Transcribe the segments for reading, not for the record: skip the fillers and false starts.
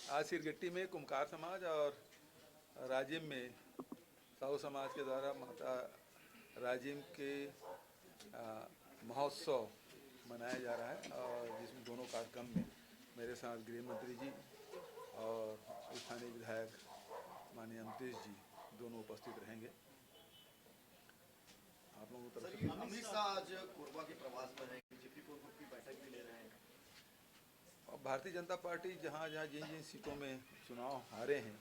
आज सिरगिट्टी में कुम्हार समाज और राजिम में साहू समाज के द्वारा माता राजिम के महोत्सव मनाया जा रहा है और जिसमें दोनों कार्यक्रम में मेरे साथ गृह मंत्री जी और स्थानीय विधायक माननीय अमरीश जी दोनों उपस्थित रहेंगे। आप लोगों की तरफ से अमित शाह आज कोरबा के प्रवास पर हैं, बीजेपी कोर ग्रुप की बैठक भी ले रहे हैं। और भारतीय जनता पार्टी जहाँ जहाँ जिन जिन सीटों में चुनाव हारे हैं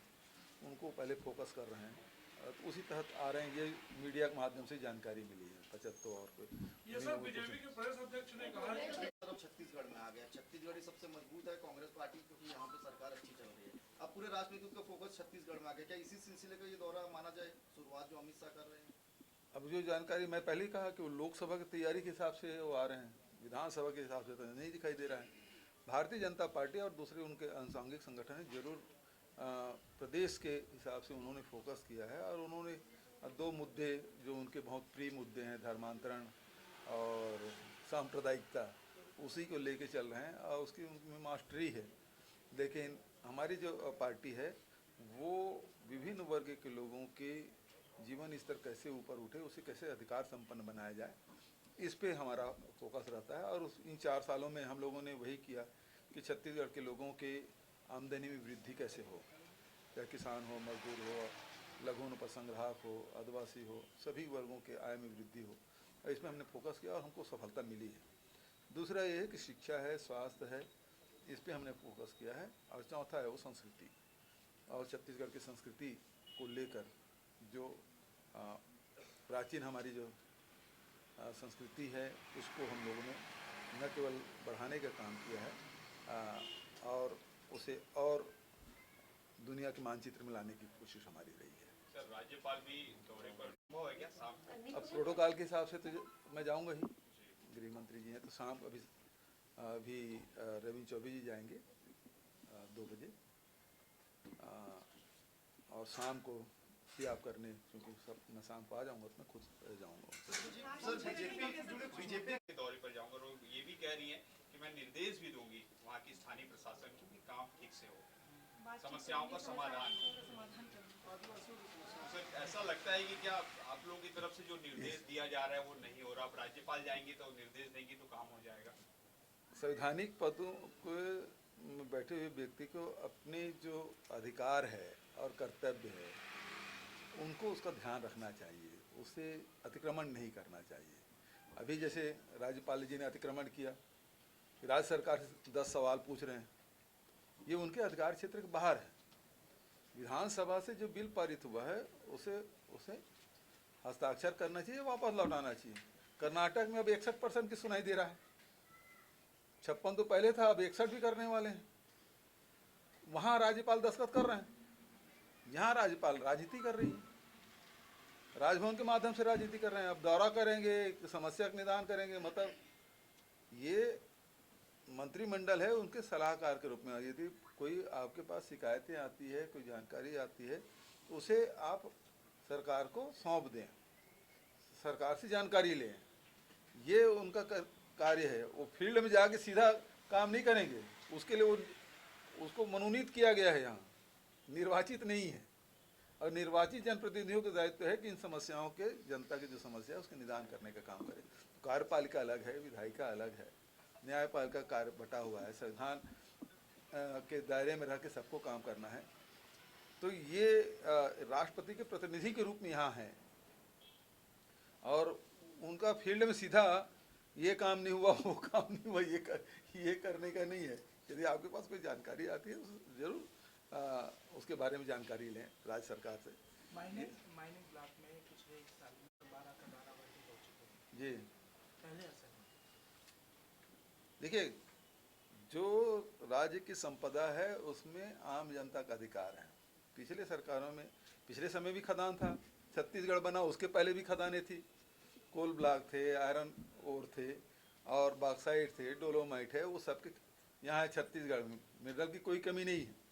उनको पहले फोकस कर रहे हैं और उसी तहत आ रहे हैं। ये मीडिया के माध्यम से जानकारी मिली है 75 और कोई ये सब बीजेपी के प्रदेश अध्यक्ष ने कहा है। छत्तीसगढ़ में आ गया, छत्तीसगढ़ ही सबसे मजबूत है कांग्रेस पार्टी क्योंकि यहाँ पे सरकार अच्छी चल रही है। अब पूरे राजनीति का फोकस छत्तीसगढ़ में आ गया, क्या इसी सिलसिले का ये दौरा माना जाए, शुरुआत जो अमित शाह कर रहे हैं? अब जो जानकारी मैं पहले ही कहा कि वो लोकसभा की तैयारी के हिसाब से वो आ रहे हैं, विधानसभा के हिसाब से तो नहीं दिखाई दे रहा है। भारतीय जनता पार्टी और दूसरे उनके आनुषंगिक संगठन जरूर प्रदेश के हिसाब से उन्होंने फोकस किया है और उन्होंने दो मुद्दे जो उनके बहुत प्रिय मुद्दे हैं, धर्मांतरण और सांप्रदायिकता, उसी को लेके चल रहे हैं और उसकी उनमें मास्टरी है। लेकिन हमारी जो पार्टी है वो विभिन्न वर्ग के लोगों के जीवन स्तर कैसे ऊपर उठे, उसे कैसे अधिकार संपन्न बनाया जाए, इस पे हमारा फोकस रहता है। और इन 4 सालों में हम लोगों ने वही किया कि छत्तीसगढ़ के लोगों के आमदनी में वृद्धि कैसे हो, चाहे किसान हो, मजदूर हो, लघु उपसंग्राहक हो, आदिवासी हो, सभी वर्गों के आय में वृद्धि हो, इसमें हमने फोकस किया और हमको सफलता मिली है। दूसरा ये है कि शिक्षा है, स्वास्थ्य है, इस पर हमने फोकस किया है। और चौथा है वो संस्कृति, और छत्तीसगढ़ की संस्कृति को लेकर जो प्राचीन हमारी जो संस्कृति है उसको हम लोगों ने न केवल बढ़ाने का काम किया है और उसे और दुनिया के मानचित्र में लाने की कोशिश हमारी रही है। सर, राज्यपाल भी दौरे पर है क्या शाम को? अब प्रोटोकॉल के हिसाब से तो मैं जाऊंगा ही, गृह मंत्री जी हैं तो शाम को अभी रविंद्र चौबे जी जाएंगे 2 बजे और शाम को आप करने, क्योंकि सब मैं शाम को आ जाऊंगा तो मैं खुद जाऊंगा। सर बीजेपी के दौरे पर जाऊंगा और ये भी कह रही हैं कि मैं निर्देश भी दूंगी वहाँ की स्थानीय प्रशासन को कि काम ठीक से हो, समस्याओं का समाधान हो। सर, ऐसा लगता है कि क्या आप लोगों की तरफ से जो निर्देश दिया जा रहा है वो नहीं हो रहा? अब राज्यपाल जाएंगे तो निर्देश देंगे तो काम हो जाएगा? संवैधानिक पदों को बैठे हुए व्यक्ति को अपने जो अधिकार है और कर्तव्य है उनको उसका ध्यान रखना चाहिए, उसे अतिक्रमण नहीं करना चाहिए। अभी जैसे राज्यपाल जी ने अतिक्रमण किया, राज्य सरकार से 10 सवाल पूछ रहे हैं, ये उनके अधिकार क्षेत्र के बाहर है। विधानसभा से जो बिल पारित हुआ है उसे हस्ताक्षर करना चाहिए, वापस लौटाना चाहिए। कर्नाटक में अब 61% की सुनाई दे रहा है, 56 तो पहले था, अब 61 भी करने वाले हैं। वहाँ राज्यपाल दस्तखत कर रहे हैं, यहाँ राज्यपाल राजनीति कर रही है, राजभवन के माध्यम से राजनीति कर रहे हैं। अब दौरा करेंगे, समस्या का निदान करेंगे, मतलब ये मंत्रिमंडल है उनके सलाहकार के रूप में। यदि कोई आपके पास शिकायतें आती है, कोई जानकारी आती है तो उसे आप सरकार को सौंप दें, सरकार से जानकारी लें, ये उनका कार्य है। वो फील्ड में जाके सीधा काम नहीं करेंगे, उसके लिए उसको मनोनीत किया गया है, यहाँ निर्वाचित नहीं है। और निर्वाचित जनप्रतिनिधियों का दायित्व है कि इन समस्याओं के, जनता की जो समस्या है उसके निदान करने का काम करें। तो कार्यपालिका अलग है, विधायिका अलग है, न्यायपालिका कार्य बटा हुआ है, संविधान के दायरे में रह के सबको काम करना है। तो ये राष्ट्रपति के प्रतिनिधि के रूप में यहाँ हैं और उनका फील्ड में सीधा ये काम नहीं हुआ, वो काम नहीं हुआ, ये करने का नहीं है। यदि आपके पास कोई जानकारी आती है तो जरूर उसके बारे में जानकारी लें राज्य सरकार से। माइनिंग ब्लॉक में पिछले 1 साल में 12 का 12 भर्ती हो चुके हैं जी। पहले ऐसा नहीं। देखिए, जो राज्य की संपदा है उसमें आम जनता का अधिकार है। पिछले सरकारों में, पिछले समय भी खदान था, छत्तीसगढ़ बना उसके पहले भी खदानें थी, कोल ब्लॉक थे, आयरन ओर थे और बॉक्साइट थे, डोलोमाइट है, वो सबके यहाँ है छत्तीसगढ़ में, मिनरल की कोई कमी नहीं है।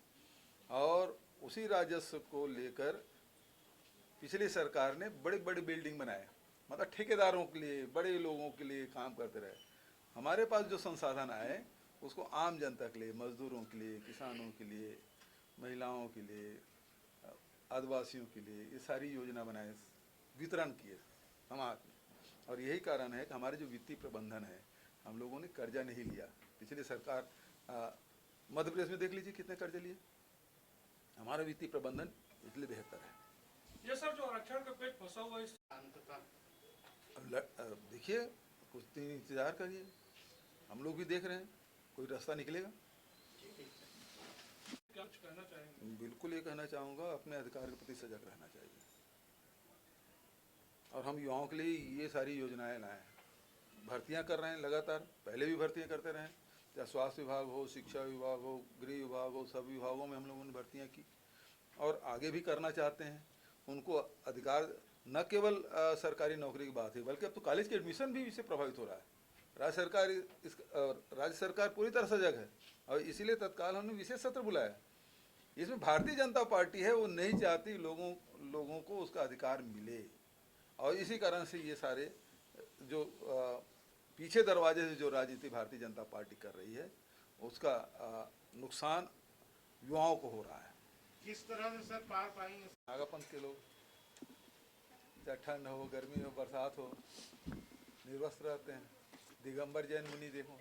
और उसी राजस्व को लेकर पिछली सरकार ने बड़े बड़े बिल्डिंग बनाए, मतलब ठेकेदारों के लिए, बड़े लोगों के लिए काम करते रहे। हमारे पास जो संसाधन आए उसको आम जनता के लिए, मजदूरों के लिए, किसानों के लिए, महिलाओं के लिए, आदिवासियों के लिए ये सारी योजना बनाए, वितरण किए समाज में। और यही कारण है कि हमारे जो वित्तीय प्रबंधन है, हम लोगों ने कर्जा नहीं लिया। पिछली सरकार मध्य प्रदेश में देख लीजिए कितने कर्जे लिए। हमारा वित्तीय प्रबंधन इसलिए बेहतर है। ये सर जो आरक्षण का पेच फंसा हुआ है इस अब देखिए, कुछ दिन इंतजार करिए, हम लोग भी देख रहे हैं, कोई रास्ता निकलेगा। क्या कुछ कहना चाहेंगे? बिल्कुल ये कहना चाहूँगा, अपने अधिकार के प्रति सजग रहना चाहिए। और हम युवाओं के लिए ये सारी योजनाएं लाए हैं, भर्तियां कर रहे हैं लगातार, पहले भी भर्तियां करते रहे, चाहे स्वास्थ्य विभाग हो, शिक्षा विभाग हो, गृह विभाग हो, सब विभागों में हम लोगों ने भर्तियां की और आगे भी करना चाहते हैं। उनको अधिकार, न केवल सरकारी नौकरी की बात है, बल्कि अब तो कॉलेज के एडमिशन भी इससे प्रभावित हो रहा है। राज्य सरकार पूरी तरह सजग है और इसीलिए तत्काल हमने विशेष सत्र बुलाया। इसमें भारतीय जनता पार्टी है, वो नहीं चाहती लोगों को उसका अधिकार मिले, और इसी कारण से ये सारे जो पीछे दरवाजे से जो राजनीति भारतीय जनता पार्टी कर रही है, उसका नुकसान युवाओं को हो रहा है। किस तरह से सर पार पाएंगे? नागापंथ के लोग, चाहे ठंड हो, गर्मी हो, बरसात हो, निर्वस्त्र रहते हैं। दिगंबर जैन मुनि देखो,